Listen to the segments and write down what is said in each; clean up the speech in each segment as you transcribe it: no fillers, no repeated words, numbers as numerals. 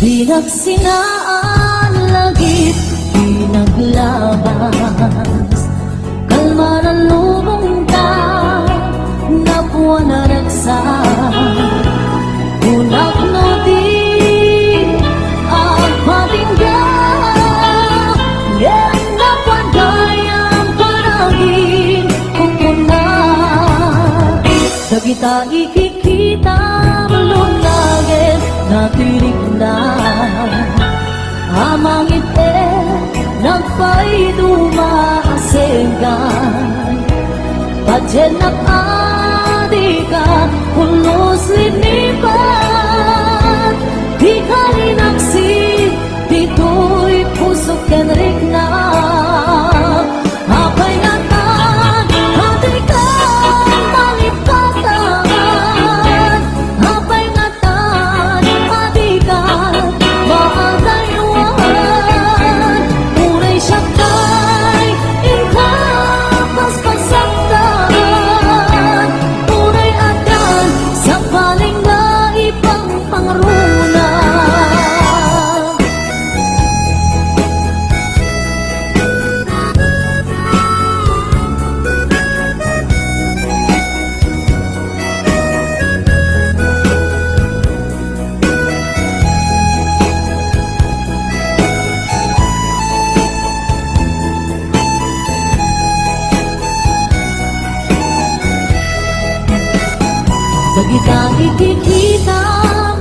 Pinagsinaan langit, pinaglabas, kalma ng lubong ka, napuan na ragsak. Unak no di ang patinggan, yan na padayang panagin kukuna. Dagita ikikita malunagin natirik na amang ite nagpay dumaasenggan. Pajenak adika pulos linipan, di kalinaksi dito'y pusok kenrik na. Apay ngatan adika malipatan, apay ngatan adika maagayuan. Unay siyakay inkapas pagsaktan, unay adan sa paling na ibang pangruna. Dagitang ikikita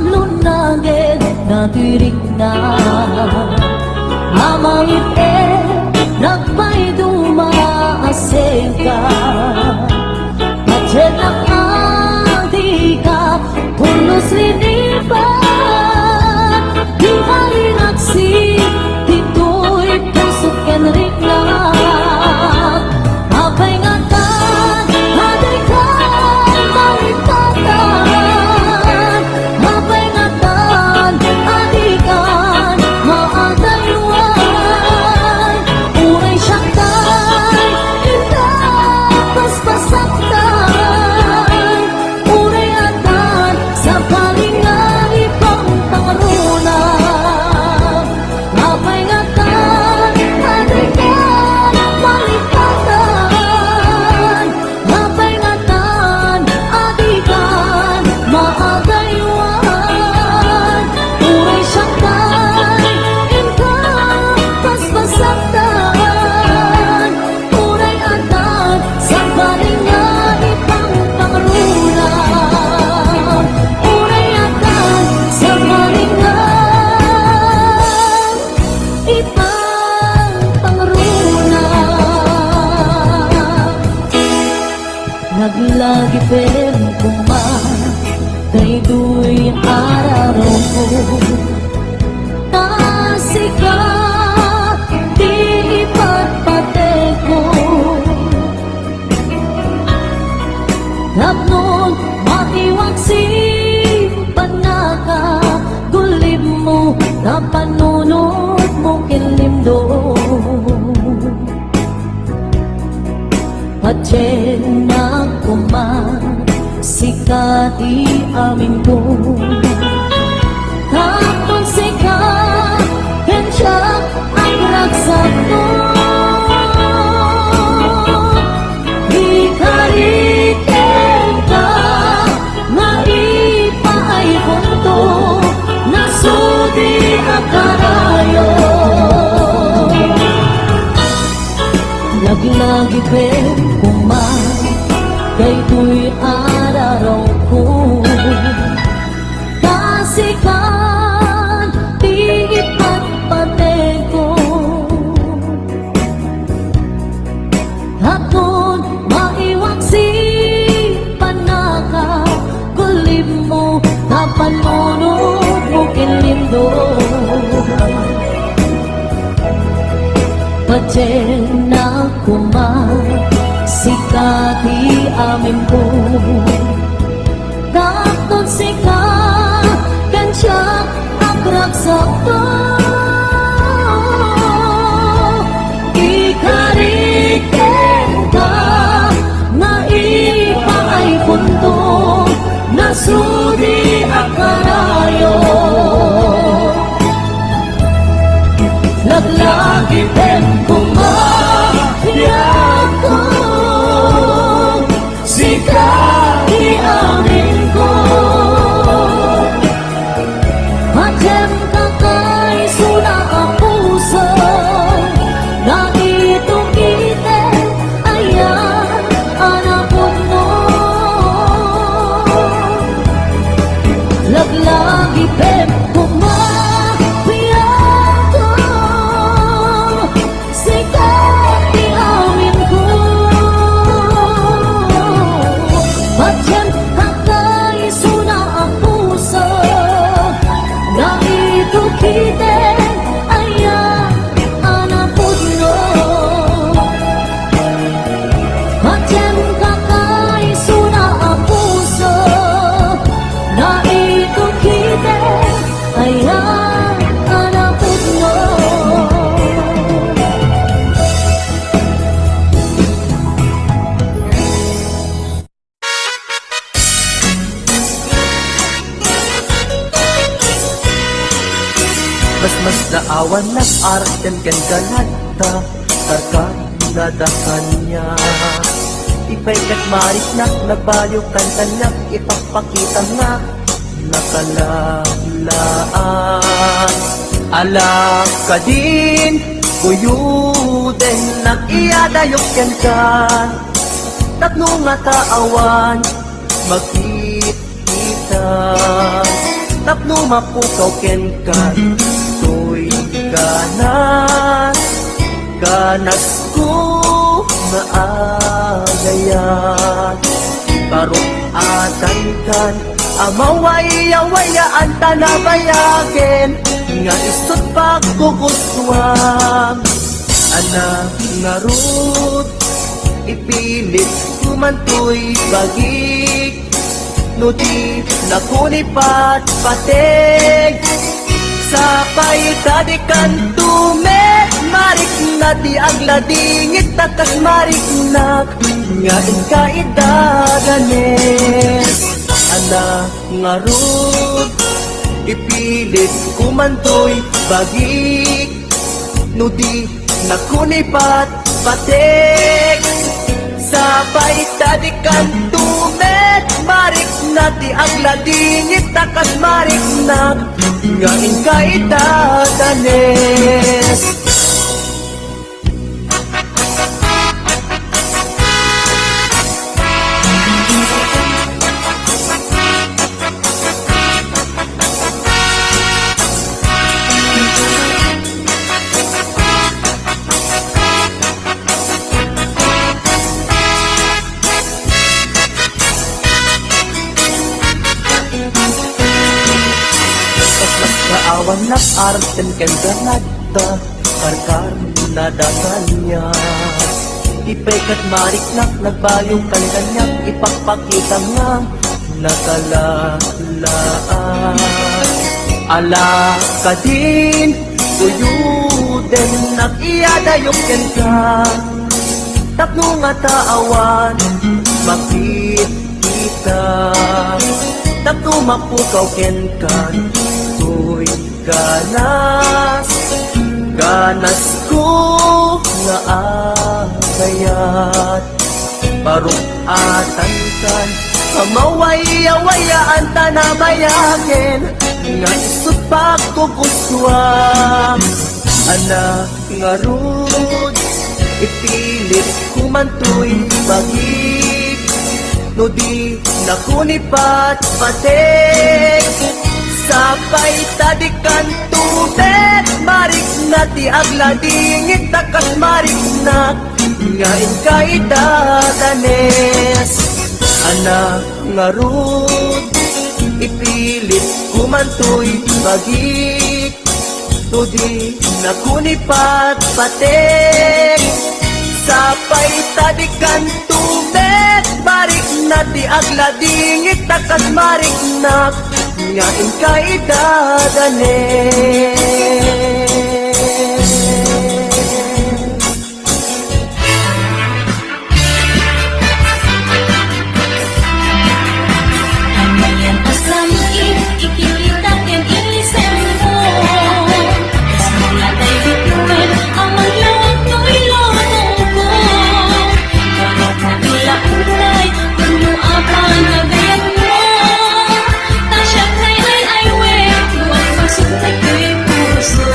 lunagin natirik na amang ite nagpay dumaasengka. Pajenak adika pulos linipan, di halinaksi dito'y pusok kenrik na. Apay ngatan adika malipatan, apay ngatan adikan maagayuan. Unay siyakay indapas pasaktan, unay adan sa palingan ibang pangruna. Apay ngatan adikan malipatan, apay ngatan adikan maagayuan. Unay siyakay indapas pasaktan, unay adan sa palingan ibang pangruna. Unay adan sa palingan ibang pangruna. Naglagi pero kuman kay duy araw ko, tasika di ipatpate ko. Tapnon matiwag si panaka, gulib mo na panunod mo kilimdo. Pachen na kuman sikati amin ko, tapon sikat kensiyak ang ragsak ko. Ikariken ka nga ipaay punto, nasudi ang karayo. Lagi-lagi pen kuman kay tuy araw ko, tasikan di ipatpate ko. Hapon maiwag si panaka, gulib mo na panunod mo kilindo. Pachen na kuman sikati amin ko, tapon sikat kensiyak ang ragsak ko. Ikariken ka nga ipaay punto, nasudi ang karayo. Naawan ng arten kan galata Tarkan nadakan niya Ipay kat maris na Nagbayo kan tanyak Ipapakita nga Nakalalaan Alak ka din Kuyuden Nag-iadayok yan ka Tatlo nga taawan Magkita Tapno mapukaw ken ka To'y ganas Ganas ko na agayan Karong atan kan Amaway-awayaan tanabayagen Nga isot pagkukuswang Anak nga rod Ipilit kumantoy bagik Nuti nakunipat patig Sapay tadikan tumet Marik na di agladingit Takas marik na Nga ikaidaganes Anak nga rod Ipilit kumantoy bagik Nuti nakunipat patig Sapay tadikan tumet Marik na di agladingit Takas marik na Nga ikaidadanes Naawan ng arten kan ganata Karkar na dakanya Ipay kat marik na Nagbayong kan kanyak Ipagpakita nga Nakalalaan Ala ka din Tuyuden Nag-iadayok yan ka Tapno nga taawan Makikita Tapno mapukaw ken ka To'y ganas Ganas ko nga agayat Parong atan kan Amaway-awayaan tanabayagen Nga isot pagkukuswang Anak nga rod Ipilit kumantoy bagik No di nakunipat patik Sapay tadikan tubet Marik na ti agladingit Takas marik na Nga ikaidadanes Anak nga rod Ipilit kumantoy bagik Tudi nakunipat patik Sapay tadikan tubet Marik na ti agladingit Takas marik na Nga ikaidadanes Amayan asam ikilitan yang ilisem mo Semula tayo bituin Amang lawag ko'y lotong ko Karot na bila unay Kuno apang nagayan mo Tasyak na ay we Luwag masukay ko'y puso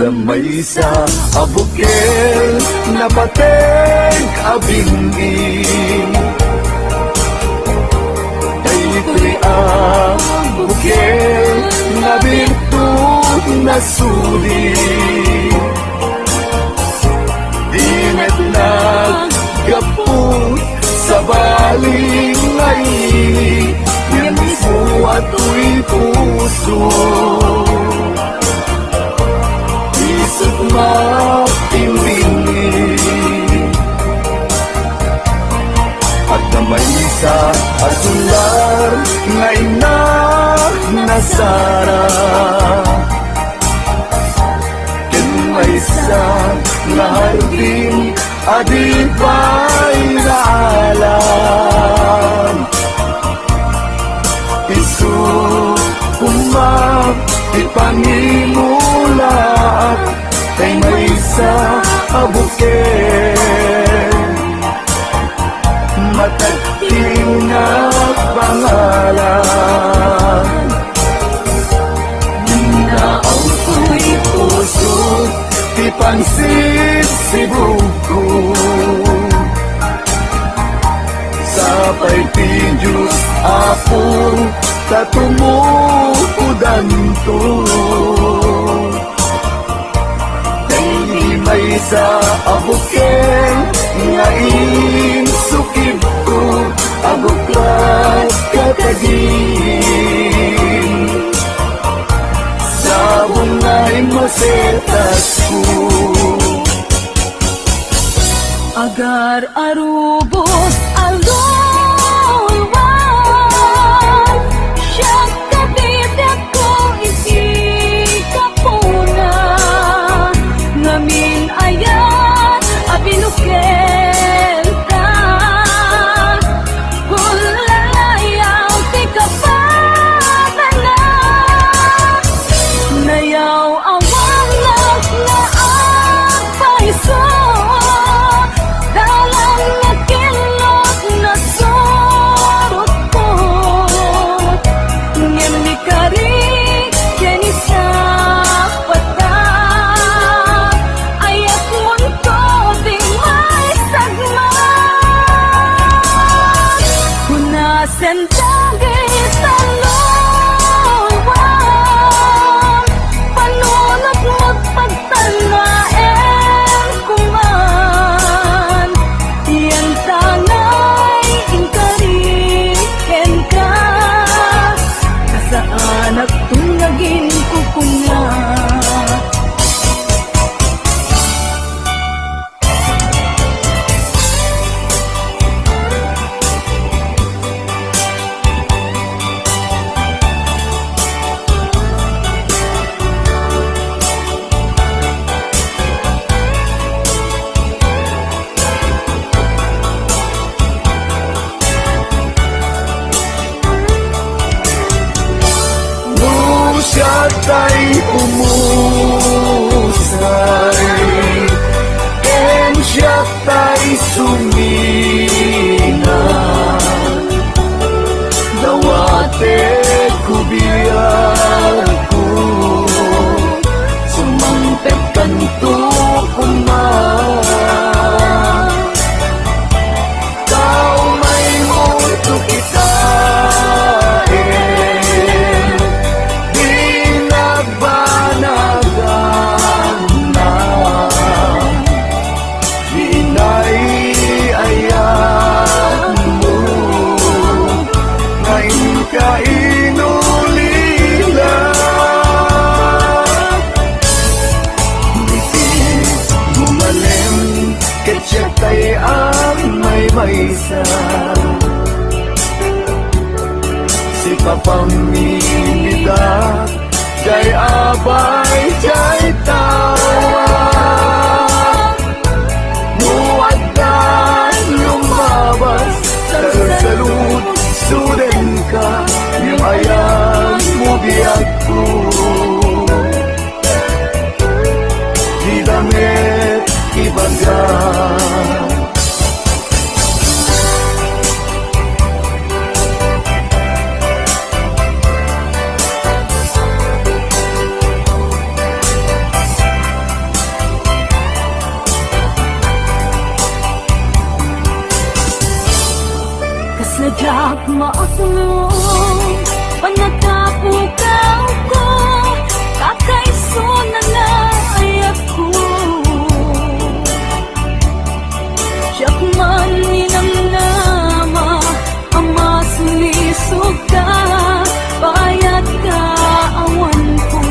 Damay sa abukel na pateng abingi Daytoy ang bukel na birtud na suli Dimet nagkaput sa baling ngayon Yan mismo ato'y puso Isip mapimbingi At damay sa asular na inak nasara May sa naharbing adibay na alam Isu umap ipangimulat Kay may sa abuken Matagting na pangalan Naaw ko'y puso Di pansit si buko Sapay pinjus ako Tatumukudan to Dahil may sa abuken Ngayon sukib ko Abuklat katagin Sabong na'y masetas ko Agar arubos alulwan Siya kabidak ko isi kapuna Ngamin ayan abinukel ka Kulalayaw ti kapatana Nayaw awang na ang paiso Dalang nakilot na sorot ko Ngem ni kari keni sa pata Ayat mon ko di may sagma Kunasen dagay talulwan Panunot magpagtanaen kuman Yan tanay inkariken ka Kasaan at tunagin ko kuna Nung siya ta'y umusay Ken siya ta'y sumina Dawate kubiyar ko Sumangpet kanto kuman Tao may muto kita kainulila Bitis gumalem Ketya tay ang may maysa Si papamilita Jay abay jay tawa Muwadan lumabas Salud Suden ka Yung ayan mo biyak ko Di damit ibaga kasadyak maaklong panatapukaw ko kakaiso na naayat ko siyak man ninamnama ama sulisog ka bayat ka awan ko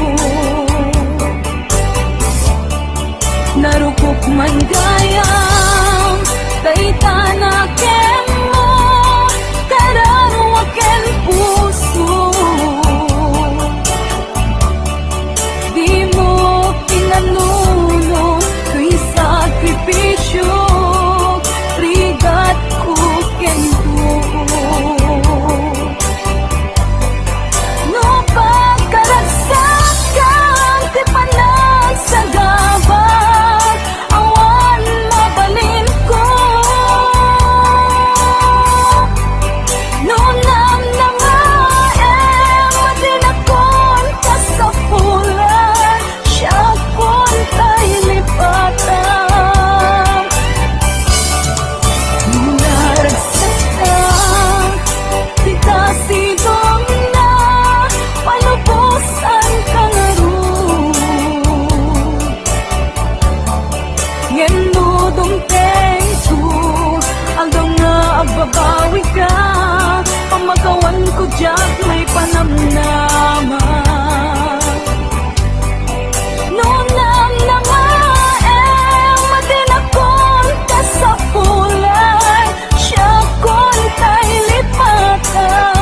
narukok man gayam dayta na ken mo kararwa ken puso di mo pinanuno tuy sakripisyo rigat ko ken no pagkaragsakan ti panagsagabal awan mabalin ko no namnamaem matinakon ka sa pulan siya kon tay lipatan naragsakan di kasigong na palubusan ka nga ron ngendudong teso hanggang nga agbabawi ka pamagawan ko dyan may panamnama noon namnamaem matinakon ka sa pulay siya kon tay lipatan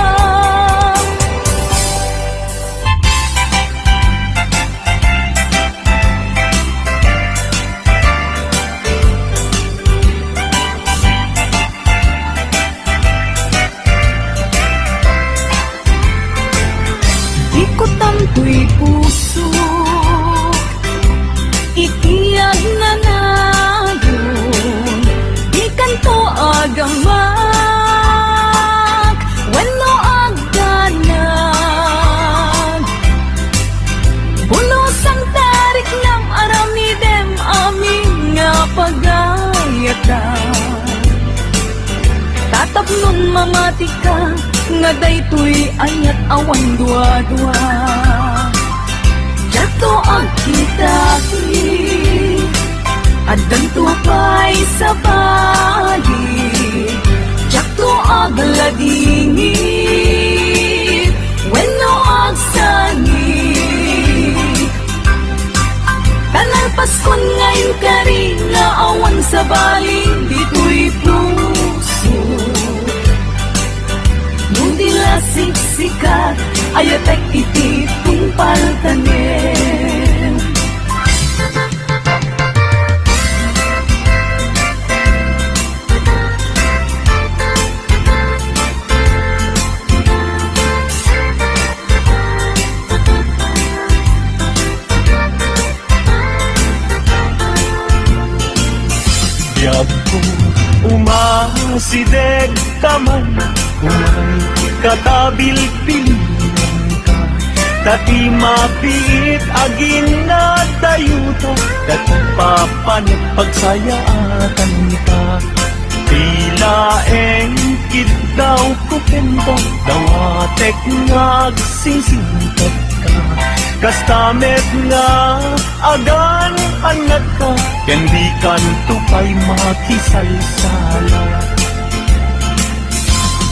di ko tampoy puso itiyag na nayon di kanto agamak wenno agdanag bulusang tarik ng aramidem aming nga pagayatan tatapnon mamati ka nga daytoy ayat awan dua-dua jato ang kitaki at danto pa'y sa bali jato ang ladingi wenno ang sangi tanan paskon ngayon kari nga awan sa baling dito'y puso Nudi lasik sikat ayatek itipong paltanin Biyag ko umasideg taman umay katabil pilihan ka dati mapiit agin na dayuta dati papanit pagsayaatan ka tila engkid daw kupento dawatek ngagsisingkat ka kastamet nga agan anak ka ken di kanto pa'y makisalsala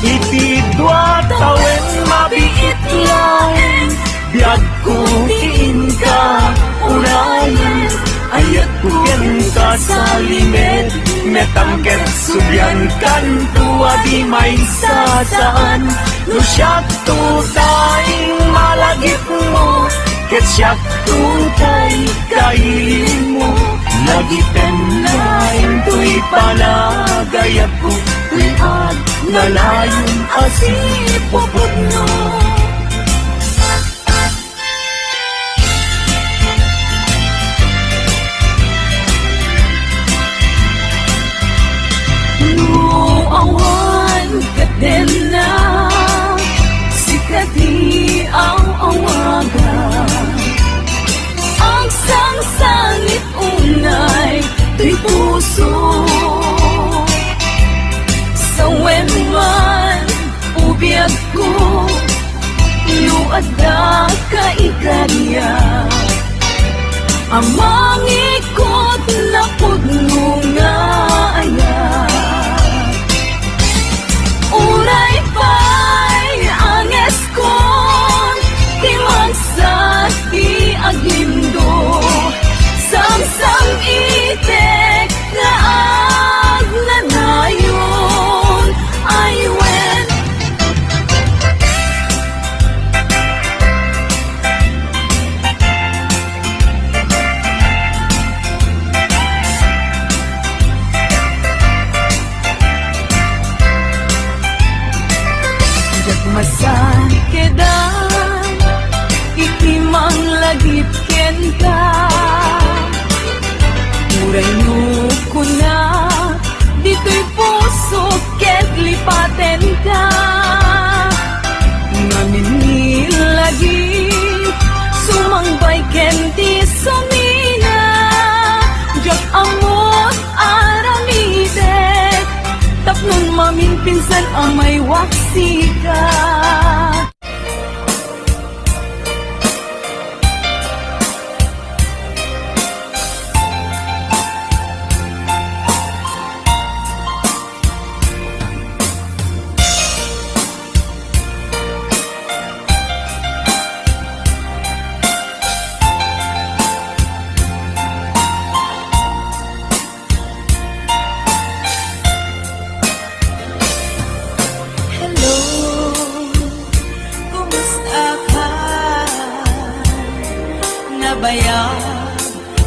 iti dua tawen mabiit lain biag ko tiin ka urayan ayat ko ken ka sa limed metangket subyan kanto adi may sasaan no siyak tutay malagip mo ket siyak tutay kailin mo nagiten lain tuy panagayat ko tuy ad nalayon asipopot no awan kaden na sikati ang awagan ang sangsangit unay tuy puso sa wenman adda kaikarya. Amang ikot na pudno nga aya. Uray pa'y ang eskon, timagsat di aglindo, samsam itek na agnanayon. I went masan kedan itimang lagip ken ka uray no kuna dito'y puso ket lipaten ka ngamin ni lagi sumangbay ken ti sumina jak amot aramidet tapnon mamin pinsan amay waksi ka. Bayang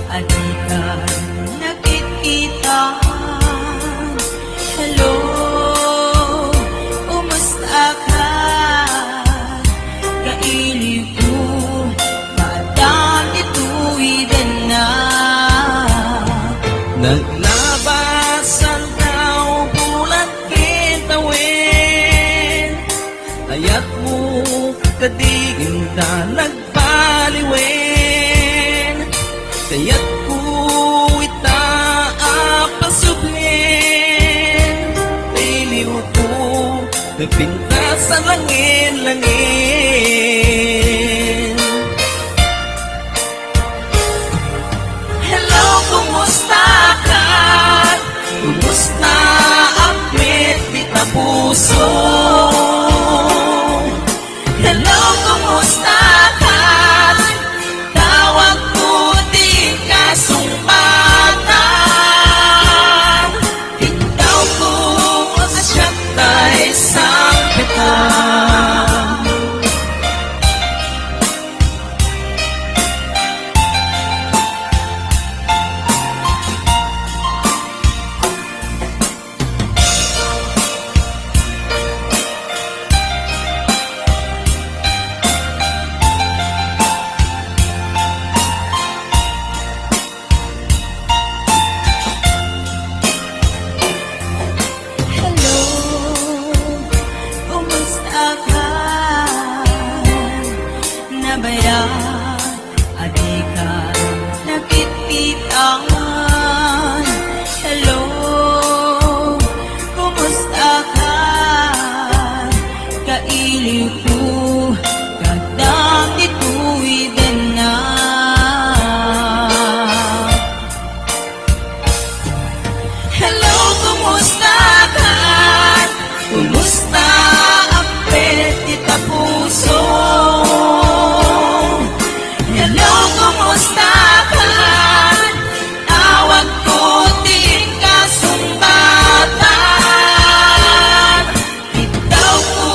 adikan nakikita. Hello, kumusta ka? Kaili ko kadang ituwiden na. Naglabasan daw bulan kitawin, ayat mo kadigin na nagbaliwin. Kaya't ko itaapasublin, tiliw ko nagpinta sa langin-langin. Hello, kumusta ka? Kumusta ang pita puso? Hello, kumusta ka? Tawag ko di kasumpatan. Ikaw ko asyak tayo sang pitan. Hello, kumusta ka? Nabaya, adikan, nakitpitan. Hello, kumusta ka? Kaili ko kadang ituwiden na. Hello, kumusta ka? Kumusta ang petita puso? Hello, kumusta ka? Tawag ko di kasumbatan. Ikaw ko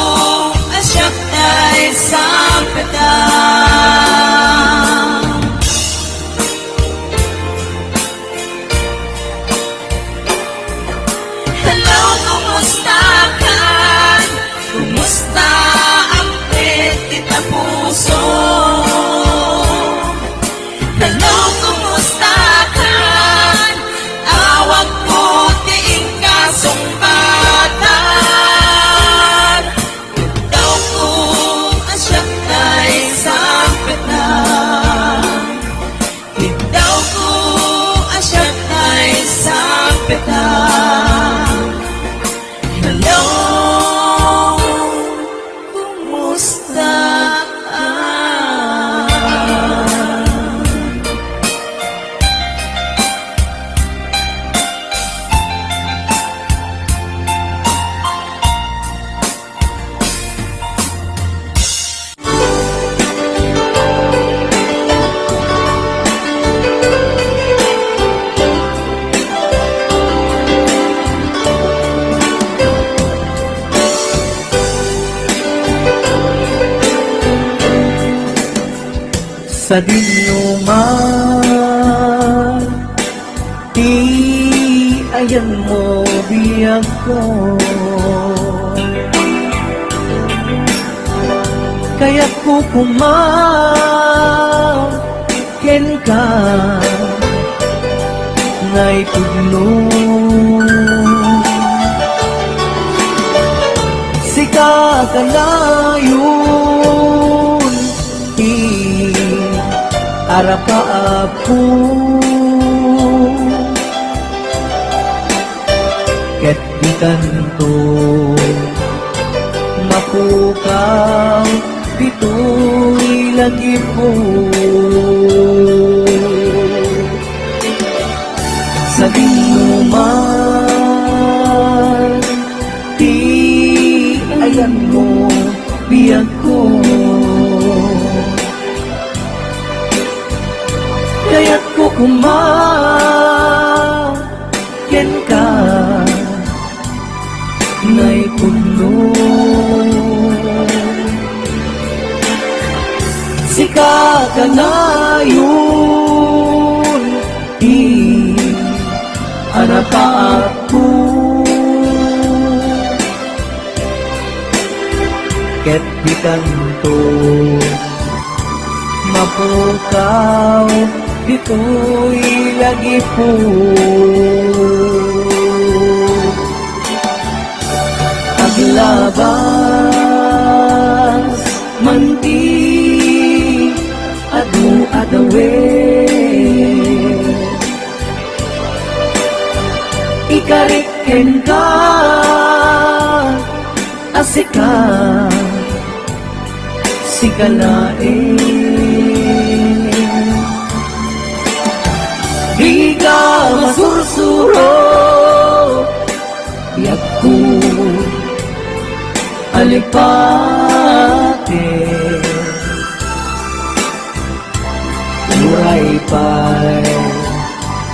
asyak tayo sa dinuman, di ayan mo biyag ko. Kaya't kukumaken ka nga'y tudlong. Sika ka na yun, di arapa ako. Ket di kanto mapukaw, dito'y lagi po. Sa dinuman, di ayan mo biyag ko. Kaya't kukumaken ka nga'y puno. Sika ka na yun, di hanap pa ako. Ket di kanto mapukaw, dito'y lagi po. Paglabas manti adu-adawe, ikariken ka asika sikalae. Di ka masursuro, yak ko alipate. Muray pa'y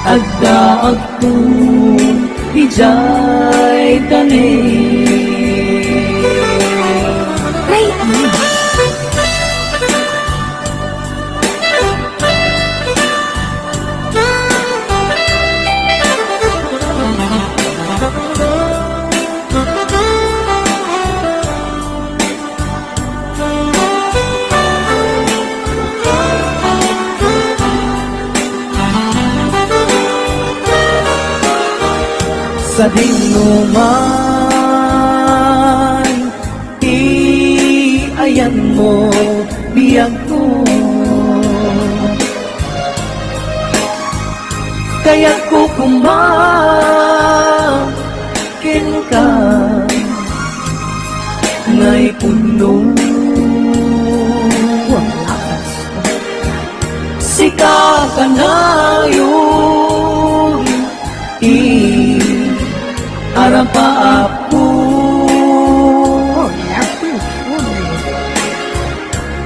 agda-agto, ijay tani. Sa dinuman, di ayan mo biyag ko. Kaya't kukumaken ka nga'y puno. Sika ka na yun, harap pa ako.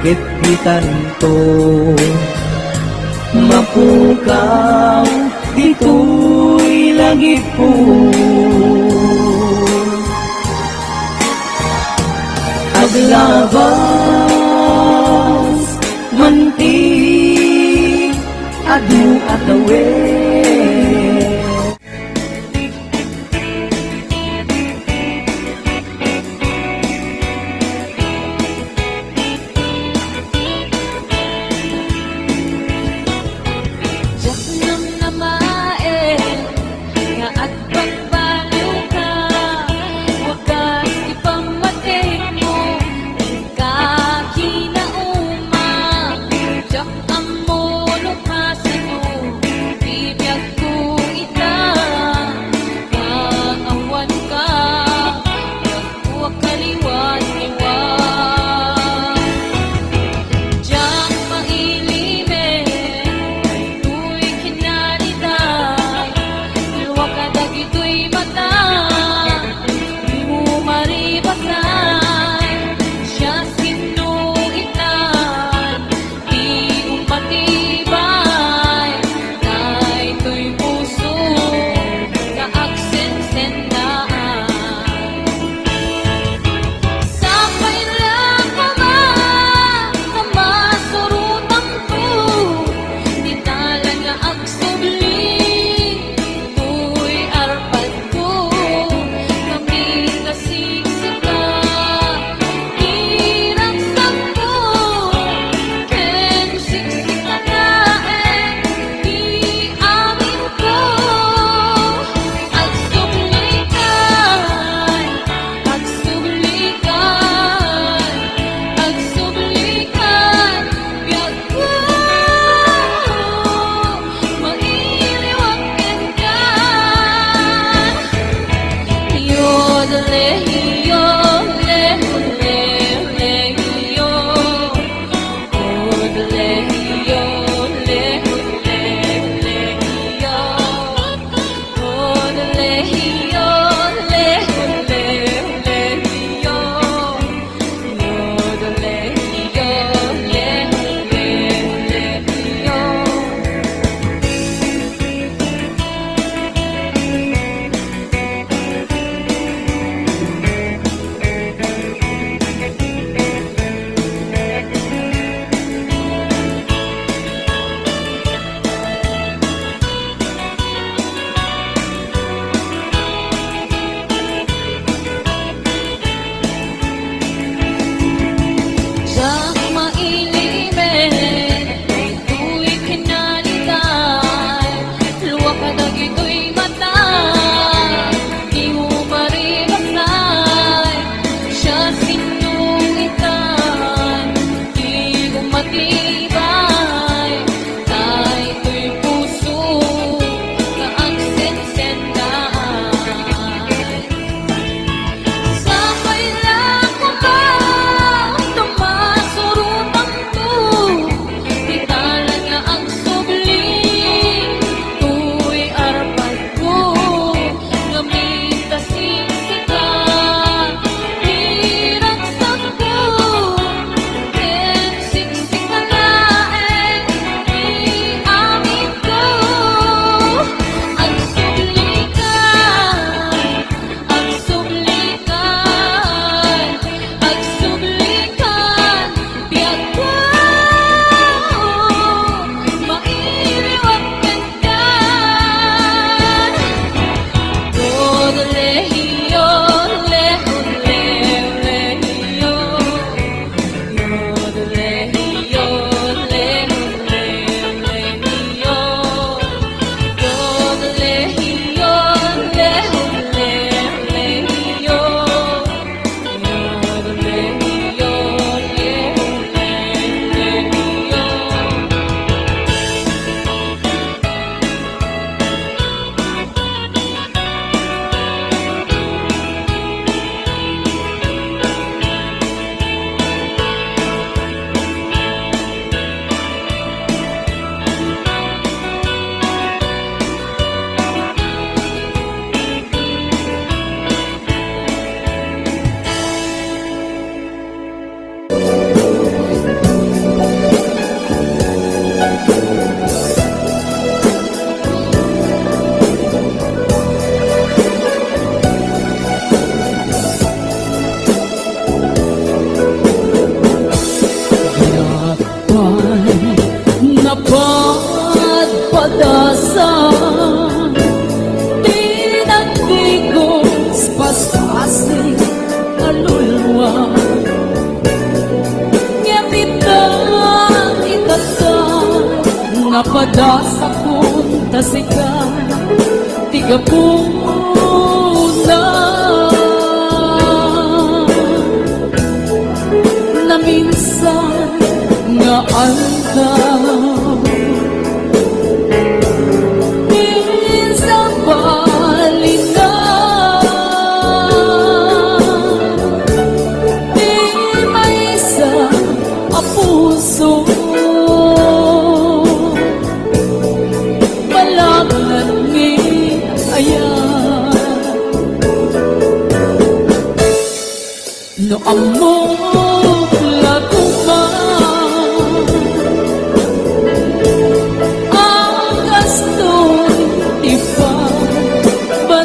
Ket di kanto mapukaw, dito'y lagi po. Aglabas manti adu-adawe. tasikan, tiga puna na minsan nga aldaw. Minsan balina, di may isa ang puso. Malaglan ni ayan no amok laguman ang gasto'y ipabanaga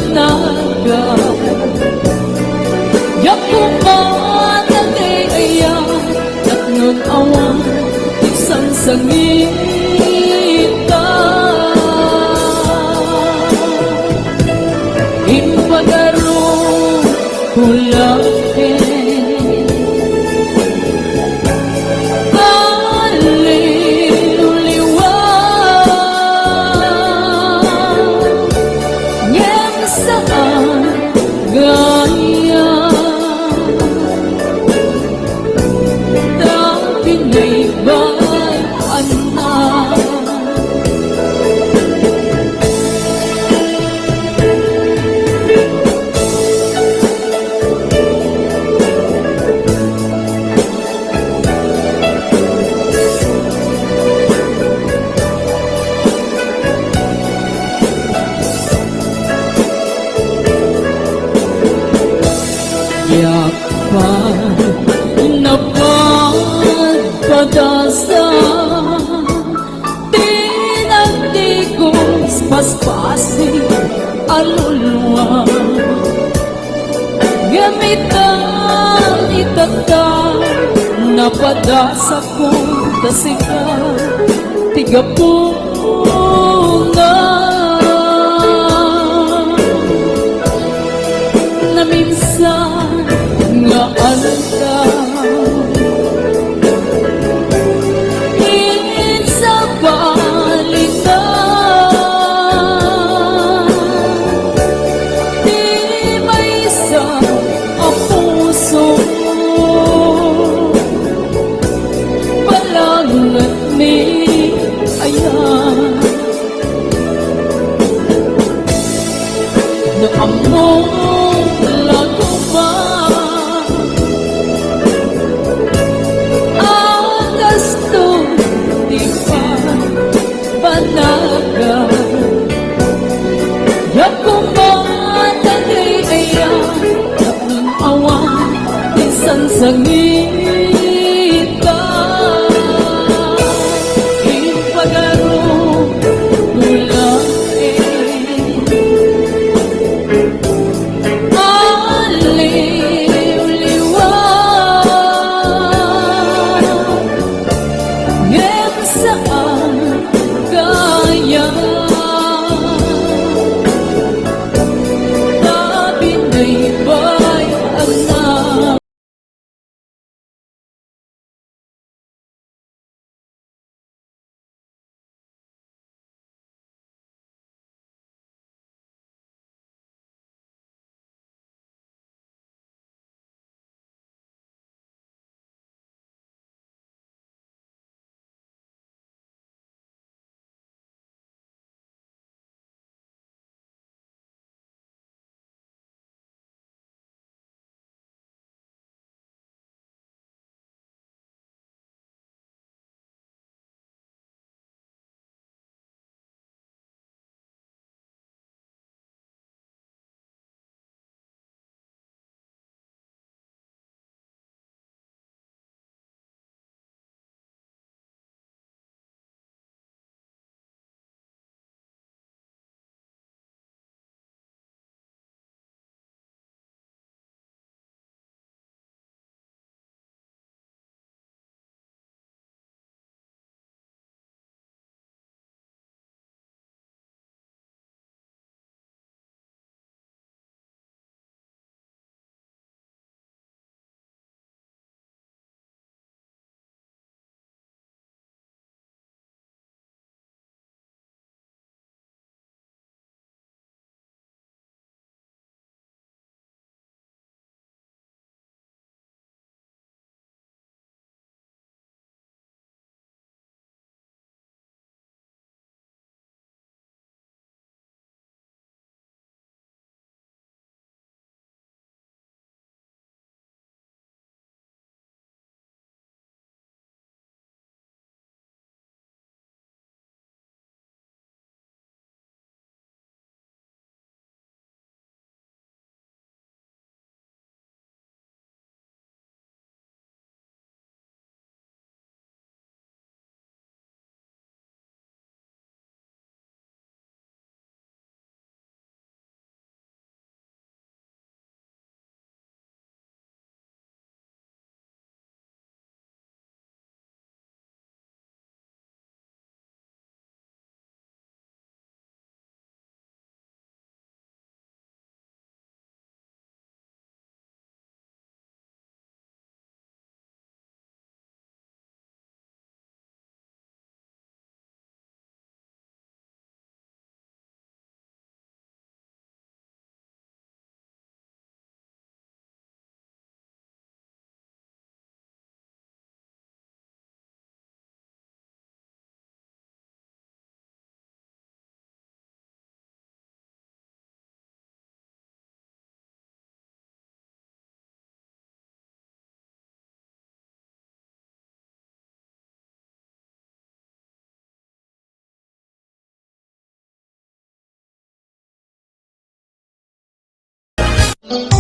yakuman nagay ayan at nun awan isang sangita impagaro hulakin yakpan na pagpadasa tinagdigos paspasi alulwa gamitan itata napadasa kong tasika tiga puna na minsan nga aldaw sa balita di may isa ang puso palangat ni ayan na among laguman ang gasto di pa banaga yakuman nagay ayan at nun awan isang sangita ipagaro Thank